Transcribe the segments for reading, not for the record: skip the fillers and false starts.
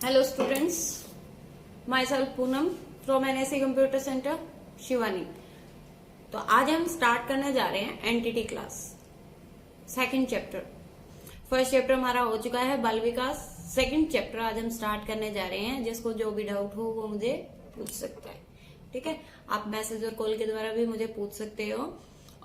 Hello students, myself Poonam from NSC Computer Center, Shivani. तो आज हम स्टार्ट करने जा रहे हैं entity class second chapter. First chapter हमारा हो चुका है बाल विकास। सेकंड चैप्टर आज हम स्टार्ट करने जा रहे हैं। जिसको जो भी डाउट हो वो मुझे पूछ सकता है, ठीक है। आप मैसेज और कॉल के द्वारा भी मुझे पूछ सकते हो।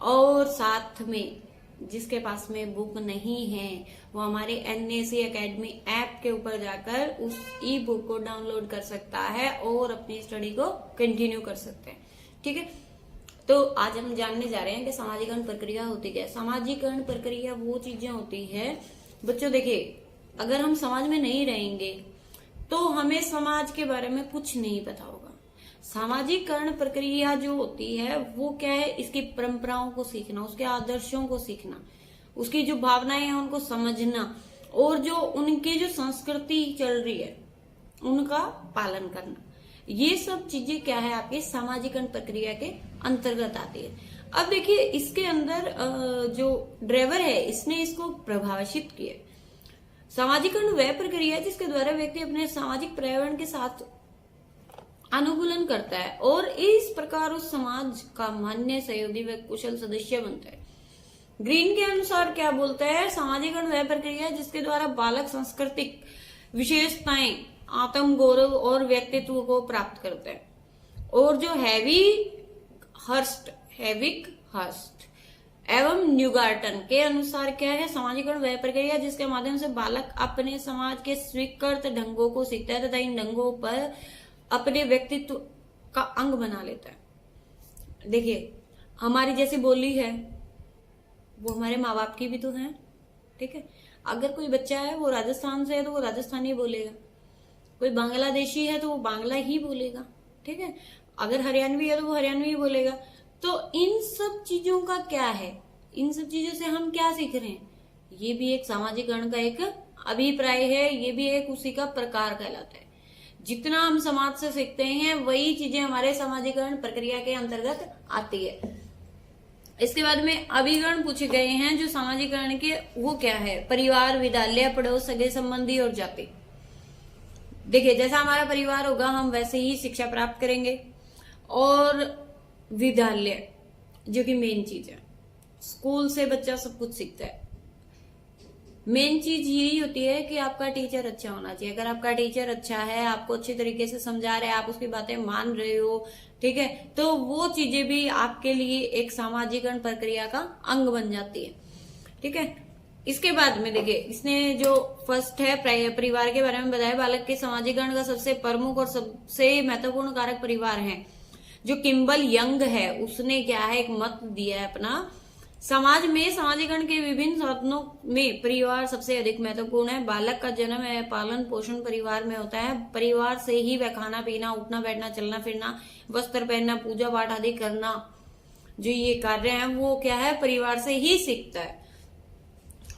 और साथ में जिसके पास में बुक नहीं है वो हमारे एनएसी एकेडमी ऐप के ऊपर जाकर उस ई बुक को डाउनलोड कर सकता है और अपनी स्टडी को कंटिन्यू कर सकते हैं, ठीक है। तो आज हम जानने जा रहे हैं कि सामाजिकरण प्रक्रिया होती क्या है। सामाजिकरण प्रक्रिया वो चीजें होती है बच्चों, देखिए अगर हम समाज में नहीं रहेंगे तो हमें समाज के बारे में कुछ नहीं पता होगा। सामाजिकरण प्रक्रिया जो होती है वो क्या है, इसकी परंपराओं को सीखना, उसके आदर्शों को सीखना, उसकी जो भावनाएं हैं उनको समझना और जो उनकी जो संस्कृति चल रही है उनका पालन करना, ये सब चीजें क्या है आपके सामाजिकरण प्रक्रिया के अंतर्गत आती है। अब देखिए इसके अंदर जो ड्राइवर है इसने इसको प्रभावित किया। सामाजिकरण वह प्रक्रिया है जिसके द्वारा व्यक्ति अपने सामाजिक पर्यावरण के साथ अनुकूलन करता है और इस प्रकार उस समाज का मान्य सहयोगी व कुशल सदस्य बनता है। ग्रीन के अनुसार क्या बोलता है, सामाजिकरण वह प्रक्रिया है जिसके द्वारा बालक सांस्कृतिक विशेषताएं, आत्म गौरव और व्यक्तित्व को प्राप्त करता है। और जो हैविक हर्स्ट एवं न्यूगार्टन के अनुसार क्या है, सामाजिकरण वह प्रक्रिया जिसके माध्यम से बालक अपने समाज के स्वीकृत ढंगों को सीखता है तथा इन ढंगों पर अपने व्यक्तित्व का अंग बना लेता है। देखिए हमारी जैसी बोली है वो हमारे माँ बाप की भी तो है, ठीक है। अगर कोई बच्चा है वो राजस्थान से है तो वो राजस्थानी बोलेगा, कोई बांग्लादेशी है तो वो बांग्ला ही बोलेगा, ठीक है। अगर हरियाणवी है तो वो हरियाणवी ही बोलेगा। तो इन सब चीजों का क्या है, इन सब चीजों से हम क्या सीख रहे हैं, ये भी एक सामाजिकरण का एक अभिप्राय है, ये भी एक उसी का प्रकार कहलाता है। जितना हम समाज से सीखते हैं वही चीजें हमारे सामाजिकरण प्रक्रिया के अंतर्गत आती है। इसके बाद में अभिकरण पूछे गए हैं जो सामाजिकरण के, वो क्या है, परिवार, विद्यालय, पड़ोस, सगे संबंधी और जाति। देखिए जैसा हमारा परिवार होगा हम वैसे ही शिक्षा प्राप्त करेंगे। और विद्यालय जो कि मेन चीज है, स्कूल से बच्चा सब कुछ सीखता है। मेन चीज यही होती है कि आपका टीचर अच्छा होना चाहिए। अगर आपका टीचर अच्छा है, आपको अच्छे तरीके से समझा रहे हैं, आप उसकी बातें मान रहे हो, ठीक है, तो वो चीजें भी आपके लिए एक सामाजिकरण प्रक्रिया का अंग बन जाती है, ठीक है। इसके बाद में देखिए इसने जो फर्स्ट है परिवार के बारे में बताया। बालक के सामाजिकरण का सबसे प्रमुख और सबसे महत्वपूर्ण कारक परिवार है। जो किम्बल यंग है उसने क्या है एक मत दिया है अपना, समाज में सामाजिकरण के विभिन्न साधनों में परिवार सबसे अधिक महत्वपूर्ण है। बालक का जन्म है पालन पोषण परिवार में होता है। परिवार से ही वह खाना पीना, उठना बैठना, चलना फिरना, वस्त्र पहनना, पूजा पाठ आदि करना, जो ये कार्य है वो क्या है परिवार से ही सीखता है।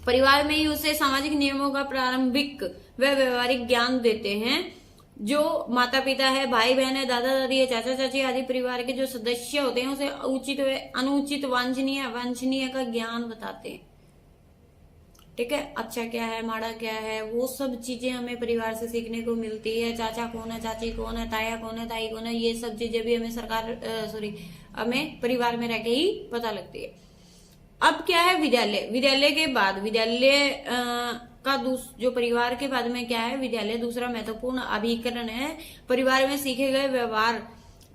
परिवार में ही उसे सामाजिक नियमों का प्रारंभिक व व्यवहारिक ज्ञान देते हैं। जो माता पिता है, भाई बहन है, दादा दादी है, चाचा चाची आदि परिवार के जो सदस्य होते हैं उसे उचित व अनुचित, वांछनीय अवांछनीय का ज्ञान बताते हैं, ठीक है। अच्छा क्या है, माड़ा क्या है, वो सब चीजें हमें परिवार से सीखने को मिलती है। चाचा कौन है, चाची कौन है, ताया कौन है, ताई कौन है, ये सब चीजें भी हमें हमें परिवार में रह के ही पता लगती है। अब क्या है विद्यालय। विद्यालय के बाद विद्यालय का जो परिवार के बाद में क्या है विद्यालय दूसरा महत्वपूर्ण अभिकरण है। परिवार में सीखे गए व्यवहार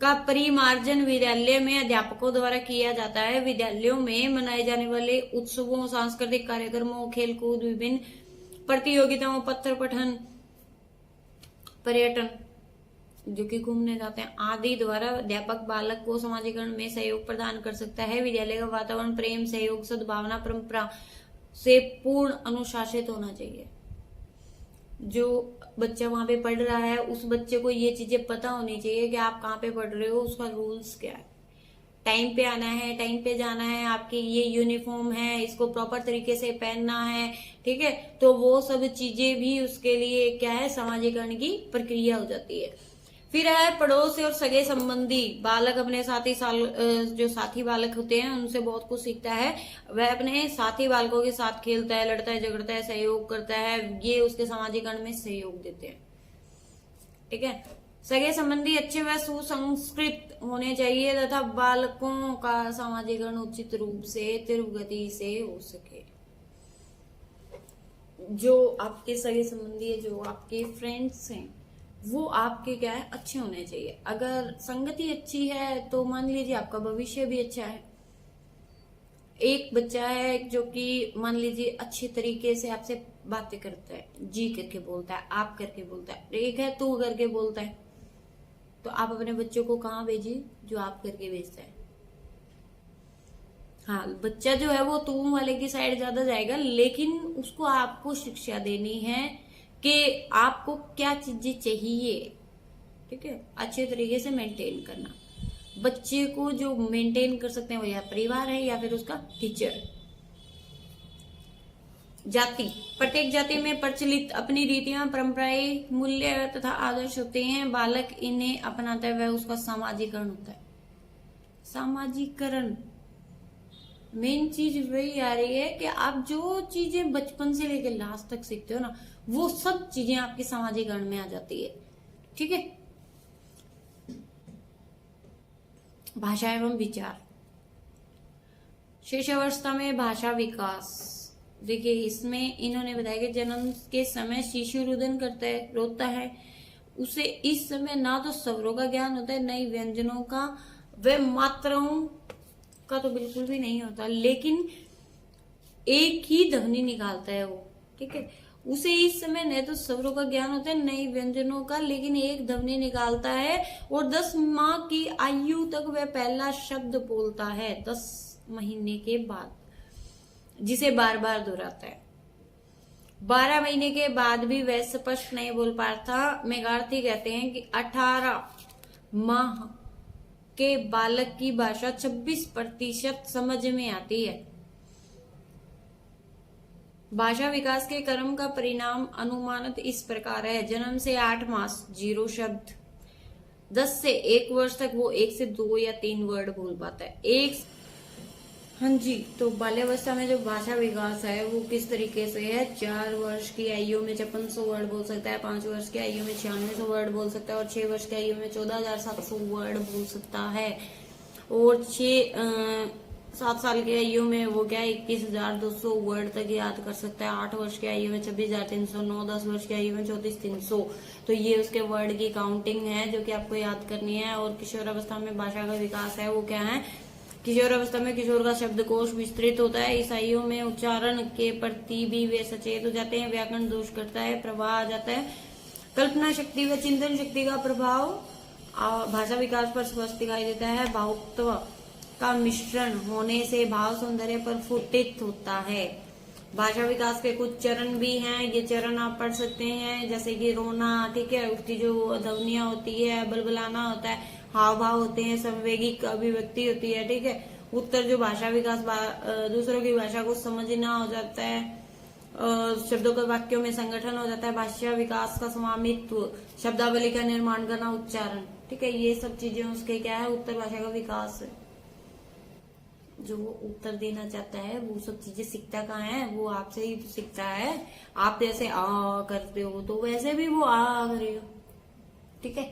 का परिमार्जन विद्यालय में अध्यापकों द्वारा किया जाता है। विद्यालयों में मनाए जाने वाले उत्सवों, सांस्कृतिक कार्यक्रमों, खेलकूद, विभिन्न प्रतियोगिताओं, पत्र पठन, पर्यटन जो कि घूमने जाते हैं आदि द्वारा अध्यापक बालक को सामाजिकरण में सहयोग प्रदान कर सकता है। विद्यालय का वातावरण प्रेम, सहयोग, सद्भावना, परंपरा से पूर्ण अनुशासित होना चाहिए। जो बच्चा वहां पे पढ़ रहा है उस बच्चे को ये चीजें पता होनी चाहिए कि आप कहाँ पे पढ़ रहे हो, उसका रूल्स क्या है, टाइम पे आना है, टाइम पे जाना है, आपकी ये यूनिफॉर्म है, इसको प्रॉपर तरीके से पहनना है, ठीक है। तो वो सब चीजें भी उसके लिए क्या है सामाजिकरण की प्रक्रिया हो जाती है। फिर है पड़ोस और सगे संबंधी। बालक अपने जो साथी बालक होते हैं उनसे बहुत कुछ सीखता है। वह अपने साथी बालकों के साथ खेलता है, लड़ता है, झगड़ता है, सहयोग करता है, ये उसके सामाजिकरण में सहयोग देते हैं। ठीक है। सगे संबंधी अच्छे व सुसंस्कृत होने चाहिए तथा बालकों का समाजीकरण उचित रूप से तीव्र गति से हो सके। जो आपके सगे संबंधी है, जो आपके फ्रेंड्स हैं, वो आपके क्या है, अच्छे होने चाहिए। अगर संगति अच्छी है तो मान लीजिए आपका भविष्य भी अच्छा है। एक बच्चा है जो कि मान लीजिए अच्छे तरीके से आपसे बातें करता है, जी करके बोलता है, आप करके बोलता है। एक है तू करके बोलता है, तो आप अपने बच्चों को कहाँ भेजिए, जो आप करके भेजता है। हाँ, बच्चा जो है वो तुम वाले की साइड ज्यादा जाएगा, लेकिन उसको आपको शिक्षा देनी है कि आपको क्या चीजें चाहिए, ठीक है। अच्छे तरीके से मेंटेन करना। बच्चे को जो मेंटेन कर सकते हैं वो या परिवार है या फिर उसका टीचर। जाति, प्रत्येक जाति में प्रचलित अपनी रीतियां, परंपराएं, मूल्य तथा आदर्श होते हैं। बालक इन्हें अपनाता है, वह उसका सामाजिकरण होता है। सामाजिकरण मेन चीज वही आ रही है कि आप जो चीजें बचपन से लेकर लास्ट तक सीखते हो ना, वो सब चीजें आपके सामाजिकरण में आ जाती है, ठीक है। भाषा एवं विचार, शिशुअवस्था में भाषा विकास। देखिए इसमें इन्होंने बताया कि जन्म के समय शिशु रुदन करता है, रोता है। उसे इस समय ना तो स्वरों का ज्ञान होता है, न ही व्यंजनों का, व मात्राओं का तो बिल्कुल भी नहीं होता, लेकिन एक ही ध्वनि निकालता है वो, ठीक है। उसे इस समय न तो स्वरों का ज्ञान होता है, न ही व्यंजनों का, लेकिन एक ध्वनि निकालता है। और 10 माह की आयु तक वह पहला शब्द बोलता है, 10 महीने के बाद, जिसे बार बार दोहराता है। 12 महीने के बाद भी वह स्पष्ट नहीं बोल पाता। मेगार्थी कहते हैं कि 18 माह के बालक की भाषा 26% समझ में आती है। भाषा विकास के क्रम का परिणाम अनुमानित इस प्रकार है। जन्म से 8 मास 0 शब्द, 10 से 1 वर्ष तक वो 1 से 2 या 3 वर्ड बोल पाता है। हाँ जी, तो बाल्यावस्था में जो भाषा विकास है वो किस तरीके से है। 4 वर्ष की आयु में 5600 वर्ड बोल सकता है, 5 वर्ष की आयु में 9600 वर्ड बोल सकता है, और 6 वर्ष की आयु में 14700 वर्ड बोल सकता है। और 7 साल की आयु में वो क्या 21200 वर्ड तक याद कर सकता है। 8 वर्ष की आयु में 26309, 10 वर्ष की आयु में 34300। तो ये उसके वर्ड की काउंटिंग है जो कि आपको याद करनी है। और किशोरावस्था में भाषा का विकास है वो क्या है। किशोर अवस्था में किशोर का शब्दकोश विस्तृत होता है। इस आयु में उच्चारण के प्रति भी वे सचेत हो जाते हैं। व्याकरण दोष करता है, प्रवाह आ जाता है। कल्पना शक्ति व चिंतन शक्ति का प्रभाव भाषा विकास पर स्पष्ट दिखाई देता है। भावुकत्व का मिश्रण होने से भाव सौंदर्य पर फुटित होता है। भाषा विकास के कुछ चरण भी हैं, ये चरण आप पढ़ सकते हैं, जैसे कि रोना, ठीक है, उसकी जो ध्वनियां होती है, बलबलाना होता है, हाव भाव होते हैं, संवेगिक अभिव्यक्ति होती है, ठीक है। उत्तर जो भाषा विकास दूसरों की भाषा को समझना हो जाता है, शब्दों के वाक्यों में संगठन हो जाता है। भाषा विकास का स्वामित्व, शब्दावली का निर्माण करना, उच्चारण, ठीक है, ये सब चीजें उसके क्या है, उत्तर भाषा का विकास है। जो उत्तर देना चाहता है वो सब चीजें सीखता कहाँ है, वो आपसे ही तो सीखता है। आप जैसे आ करते हो तो वैसे भी वो आ करेगा, ठीक है।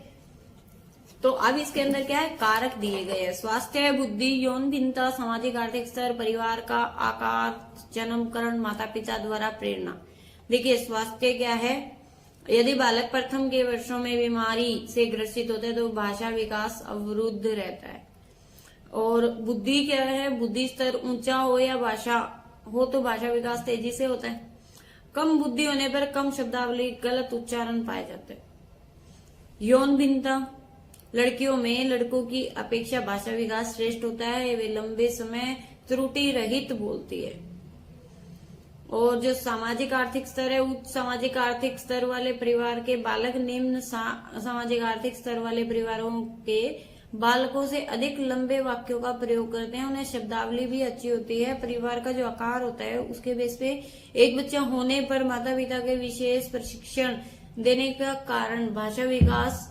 तो अब इसके अंदर क्या है, कारक दिए गए हैं। स्वास्थ्य, बुद्धि, यौन भिन्नता, सामाजिक आर्थिक स्तर, परिवार का आकार, जन्मकरण, माता पिता द्वारा प्रेरणा। देखिए स्वास्थ्य क्या है, यदि बालक प्रथम के वर्षों में बीमारी से ग्रसित होता है तो भाषा विकास अवरुद्ध रहता है। और बुद्धि क्या है, बुद्धि स्तर ऊंचा हो या भाषा हो तो भाषा विकास तेजी से होता है। कम बुद्धि होने पर कम शब्दावली, गलत उच्चारण पाए जाते हैं। यौन भिन्नता, लड़कियों में लड़कों की अपेक्षा भाषा विकास श्रेष्ठ होता है, वे लंबे समय त्रुटि रहित बोलती है। और जो सामाजिक आर्थिक स्तर है, उच्च सामाजिक आर्थिक स्तर वाले परिवार के बालक निम्न सामाजिक आर्थिक स्तर वाले परिवारों के बालकों से अधिक लंबे वाक्यों का प्रयोग करते हैं। उन्हें शब्दावली भी अच्छी होती है। परिवार का जो आकार होता है उसके बेस पे एक बच्चा होने पर माता पिता के विशेष प्रशिक्षण देने का कारण भाषा विकास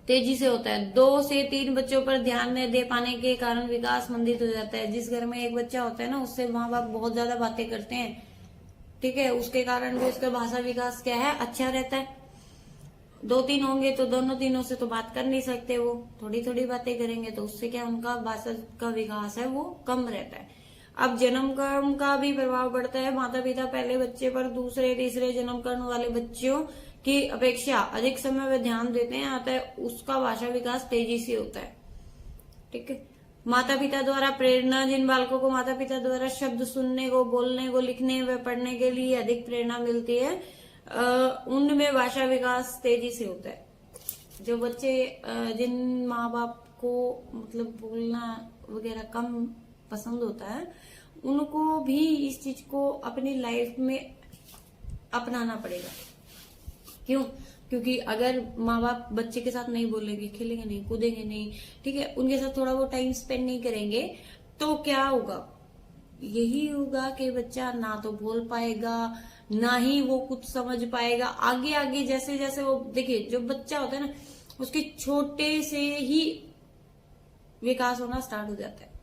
तेजी से होता है। 2 से 3 बच्चों पर ध्यान न दे पाने के कारण विकास मंदित हो जाता है। जिस घर में एक बच्चा होता है ना, उससे माँ बाप बहुत ज्यादा बातें करते हैं, ठीक है, उसके कारण भी उसका भाषा विकास क्या है, अच्छा रहता है। 2-3 होंगे तो दोनों तीनों से तो बात कर नहीं सकते, वो थोड़ी थोड़ी बातें करेंगे, तो उससे क्या उनका भाषा का विकास है वो कम रहता है। अब जन्म कर्म का भी प्रभाव पड़ता है। माता पिता पहले बच्चे पर दूसरे तीसरे जन्म करने वाले बच्चों की अपेक्षा अधिक समय वे ध्यान देते हैं, अतः उसका भाषा विकास तेजी से होता है। ठीक है। माता पिता द्वारा प्रेरणा, जिन बालकों को माता पिता द्वारा शब्द सुनने को, बोलने को, लिखने व पढ़ने के लिए अधिक प्रेरणा मिलती है, उनमें भाषा विकास तेजी से होता है। जो बच्चे जिन माँ बाप को मतलब बोलना वगैरह कम पसंद होता है, उनको भी इस चीज को अपनी लाइफ में अपनाना पड़ेगा। क्यों? क्योंकि अगर माँ बाप बच्चे के साथ नहीं बोलेंगे, खेलेंगे नहीं, कूदेंगे नहीं, ठीक है, उनके साथ थोड़ा वो टाइम स्पेंड नहीं करेंगे, तो क्या होगा? यही होगा कि बच्चा ना तो बोल पाएगा, ना ही वो कुछ समझ पाएगा। आगे आगे जैसे जैसे वो, देखिए जो बच्चा होता है ना, उसके छोटे से ही विकास होना स्टार्ट हो जाता है।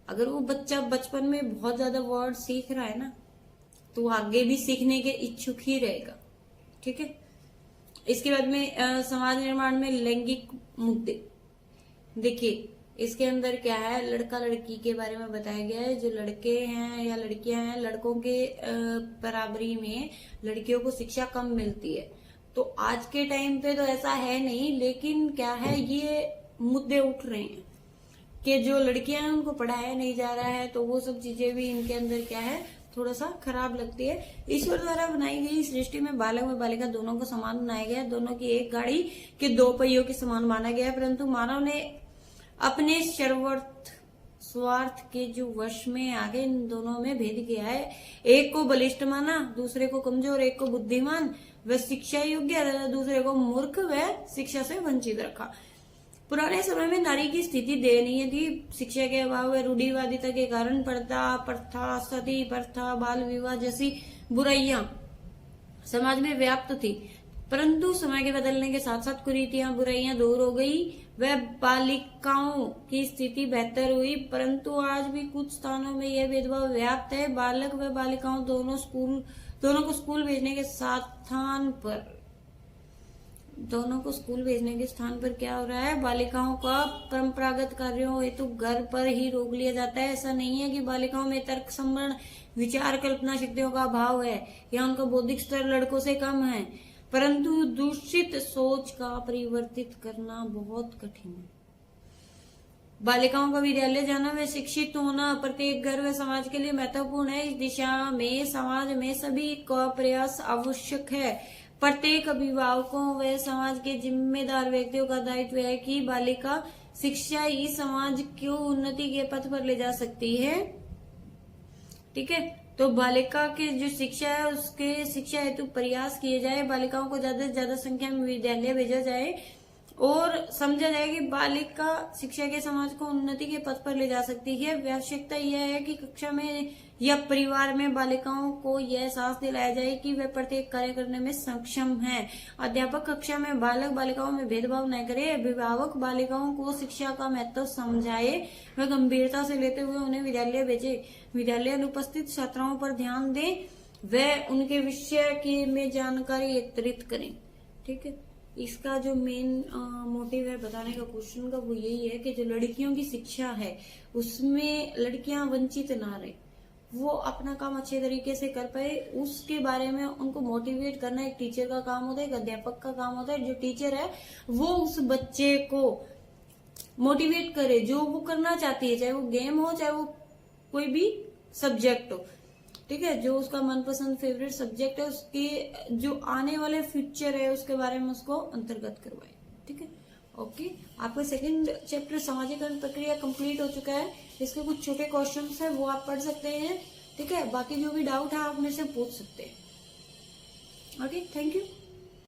अगर वो बच्चा बचपन में बहुत ज्यादा वर्ड सीख रहा है ना, तो वो आगे भी सीखने के इच्छुक ही रहेगा। ठीक है। इसके बाद में समाज निर्माण में लैंगिक मुद्दे, देखिए इसके अंदर क्या है, लड़का लड़की के बारे में बताया गया है। जो लड़के हैं या लड़कियां हैं, लड़कों के बराबरी में लड़कियों को शिक्षा कम मिलती है। तो आज के टाइम पे तो ऐसा है नहीं, लेकिन क्या है, ये मुद्दे उठ रहे हैं कि जो लड़कियां हैं उनको पढ़ाया नहीं जा रहा है, तो वो सब चीजें भी इनके अंदर क्या है, थोड़ा सा खराब लगती है। ईश्वर द्वारा बनाई गई सृष्टि में बालक व बालिका दोनों को समान बनाया गया है। दोनों की एक गाड़ी के 2 पहियों के समान माना गया है, परंतु मानव ने अपने स्वार्थ के जो वश में आगे इन दोनों में भेद किया है। एक को बलिष्ठ माना, दूसरे को कमजोर, एक को बुद्धिमान व शिक्षा योग्य, दूसरे को मूर्ख व शिक्षा से वंचित रखा। पुराने समय में नारी की स्थिति दयनीय थी। शिक्षा के अभाव व रूढ़िवादिता के कारण प्रथा, सती प्रथा, बाल विवाह जैसी बुराइयां समाज में व्याप्त थी। परंतु समय के बदलने के साथ साथ कुरीतियां, बुराइयां दूर हो गई व बालिकाओं की स्थिति बेहतर हुई। परंतु आज भी कुछ स्थानों में यह भेदभाव व्याप्त है। बालक व बालिकाओं दोनों को स्कूल भेजने के स्थान पर क्या हो रहा है, बालिकाओं का परंपरागत कार्यों हेतु घर पर ही रोक लिया जाता है। ऐसा नहीं है कि बालिकाओं में तर्क, संवरण, विचार, कल्पना शक्तियों का अभाव है या उनका बौद्धिक स्तर लड़कों से कम है, परंतु दूषित सोच का परिवर्तित करना बहुत कठिन है। बालिकाओं का विद्यालय जाना व शिक्षित होना प्रत्येक घर व समाज के लिए महत्वपूर्ण है। इस दिशा में समाज में सभी का प्रयास आवश्यक है। प्रत्येक अभिभावकों व समाज के जिम्मेदार व्यक्तियों का दायित्व है कि बालिका शिक्षा ही समाज को उन्नति के पथ पर ले जा सकती है। ठीक है। तो बालिका की जो शिक्षा है उसके शिक्षा हेतु प्रयास किए जाए, बालिकाओं को ज्यादा से ज्यादा संख्या में विद्यालय भेजा जाए और समझा जाए कि बालिका शिक्षा के समाज को उन्नति के पथ पर ले जा सकती है। आवश्यकता यह है कि कक्षा में या परिवार में बालिकाओं को यह एहसास दिलाया जाए कि वे प्रत्येक कार्य करने में सक्षम हैं। अध्यापक कक्षा में बालक बालिकाओं में भेदभाव न करे। अभिभावक बालिकाओं को शिक्षा का महत्व समझाए व गंभीरता से लेते हुए उन्हें विद्यालय भेजे। विद्यालय अनुपस्थित छात्राओं पर ध्यान दें व उनके विषय में जानकारी एकत्रित करें। ठीक है। इसका जो मेन मोटिव है बताने का क्वेश्चन का, वो यही है कि जो लड़कियों की शिक्षा है उसमें लड़कियां वंचित ना रहे, वो अपना काम अच्छे तरीके से कर पाए, उसके बारे में उनको मोटिवेट करना एक टीचर का काम होता है, एक अध्यापक का काम होता है। जो टीचर है वो उस बच्चे को मोटिवेट करे जो वो करना चाहती है, चाहे वो गेम हो चाहे वो कोई भी सब्जेक्ट हो। ठीक है। जो उसका मनपसंद फेवरेट सब्जेक्ट है, उसके जो आने वाले फ्यूचर है उसके बारे में उसको अंतर्गत करवाए। ठीक है। ओके। आपका सेकंड चैप्टर सामाजिकरण प्रक्रिया कंप्लीट हो चुका है। इसके कुछ छोटे क्वेश्चंस है वो आप पढ़ सकते हैं। ठीक है। बाकी जो भी डाउट है आप मेरे से पूछ सकते हैं। ओके। Thank you.